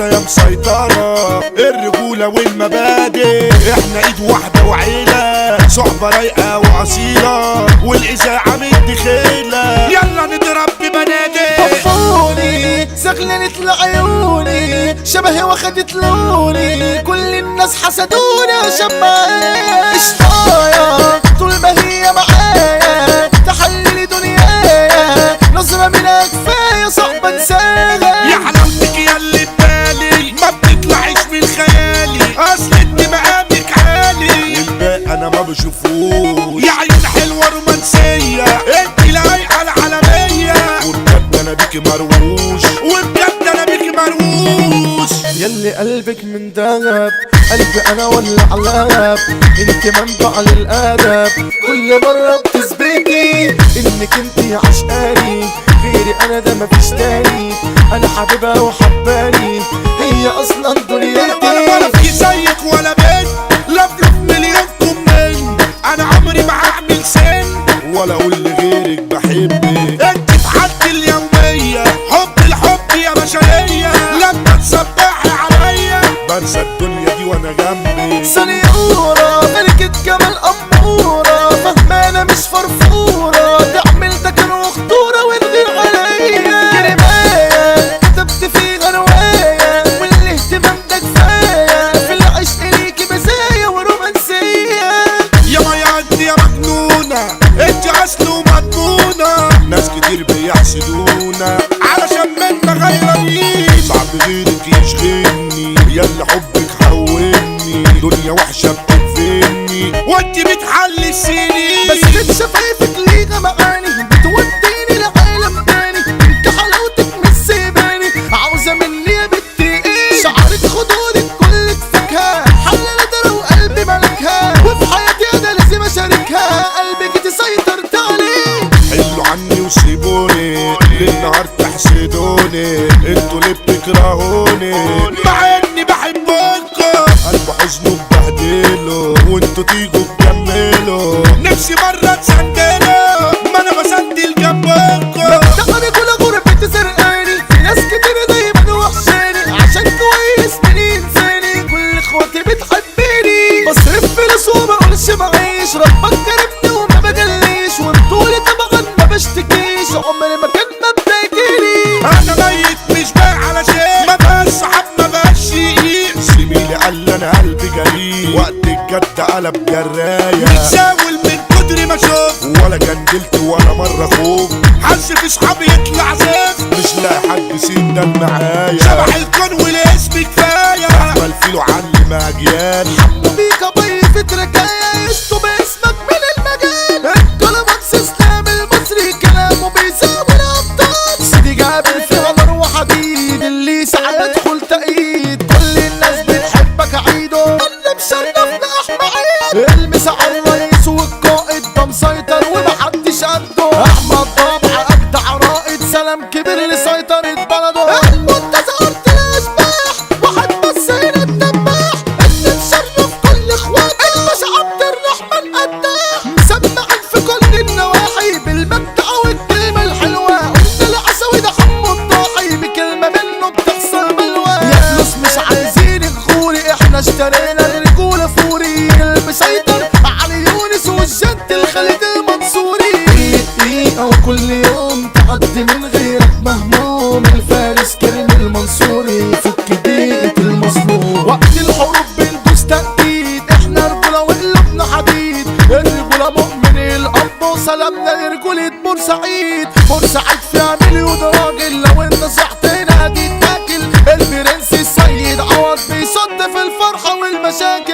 يا مسيطرة الرجولة والمبادئ، احنا ايد واحدة وعيلة، صحبة رايقة وأصيلة، والإذاعة مدخيلة، يلا نضرب ببنادق. طفوني زغللت لعيوني، شبهي واخدت لوني، كل الناس حسدوني شماعي اشطايا طول ما هي معايا، تحللي دنيايا نظرة منها كفاية صعبة انساها. يا حلاوتك ياللي ببالي ما بتطلعش من خيالي، اصل انت مقامك عالي والباقي انا ما بشوفوش، يا عيون حلوة رومانسية انت لايقة العالمية، وبجد انا بيكي مروش، وبجد انا بيكي مروش. يلي قلبك من دهب، قلبي انا ولا علاب، انت منبع للادب، كل مرة بتثبتي انك انت عشقاني، غيري انا ده مفيش تاني، انا حبيبها وحباني، هي اصلا دنيتي. ولا في زيك ولا بنت لفلف مليونكم من، انا عمري ما هعمل سن ولا اقول لغيرك بحبك، انت في حالتي اليومية، حب الحب يا بشرية، لما تصبحي عليا بنسى الدنيا دي وانا جنبي. سنيورة ملكة جمال أمورة، فهمانة مش فرفورة، تعمل ده كان خطورة وتغير عليا، كلماية كتبت فيها رواية، والاهتمام ده كفاية، في العشق ليكي مزايا ورومانسية. يا ما يعدي يا مجنونة انت اصل ومضمونة، ناس كتير بيحسدونا علشان منا غيرانين، صعب غيرك يشغلني، يلا حبك حولني، دنيا وحشة بتقفلني وانت بتحلي السنين، بس كده شفايفك ليها معاني، بتوديني لعالم تاني، انت حلاوتك مش سيباني، عاوزة مني يا بنتي ايه، شعرك خدودك كلك فاكهة، حلالة درا وقلبي ملكها، وفي حياتي انا لازم اشاركها، قلبك سيطرت عليه. حلوا عني وسيبوني للنهار تحسدوني، انتوا ليه بتكرهوني مع اني بحبكم، قلب حزن وبهدله وانتوا تيجوا تكملوا، نفسي مرة تسندلوا ما انا بسندل جنبكم. تقري كل غربتي سرقاني، في ناس كتير دايما وحشاني، عشان كويس من انساني، كل اخواتي بتحبني، بصرف فلوس وما اقولش معيش، ربك كرمني وما بجليش، وبطولي طبعا ما بشتكيش، عمري ما كان مبدأ جيلي. انا ميت مش بايع على شيء، ما بقاش صحاب ما بقاش شقيق، زميلي قال لي انا قلبي جريء، وقت الجد قلب جراية، متساول من كتر ما شوف، ولا جندلت ولا مرة خوف، حظ في صحابي يطلع زفت، مش لاقي حد سين ده معايا، شبح الكون والاسم كفاية، احمل فيلو علم اجيال، حبوا بيك ابي فتركاية، يشتوا باسمك من المجال، الكلامكس اسلام المصري كلامه بيساوي الابطال، سيدي جابر في غدر وحديد، اللي ساعات ادخل تأييد، كل الناس بتحبك عيده، انا مشرفنا احمى عيد، المس على الرئيس والقائد ده مسيطر ومحدش قده، احمد طبع اجدع رائد، سلام كبير لسيطرة بلده، المنتزه ارض الاشباح، واحد بس هنا الدباح، اللي مشرف كل اخواتي، المش عبد الرحمن قداح، مسمعين في كل النواحي، بالمبدأ والكلمة الحلوة، قلنا العسوي ده حمو الضاحي، بكلمة منه بتحصل بلوى، يا فلوس مش عايزين الغوري، احنا اشترينا الرجولة فوري، المسيطر علي يونس والجد الخالد المنصوري، كل دقيقة وكل يوم تعدي من غيرك مهموم، الفارس كريم المنصوري فك ضيقة المظلوم، وقت الحروب بندوس تأكيد، احنا رجولة وقلوبنا حديد، الرجولة مؤمن الأب وسلامنا لرجولة بورسعيد، بورسعيد فيها مليون راجل، لو انت صحت هنا هتتاكل، البرنس السيد عوض بيصد في الفرحة والمشاكل.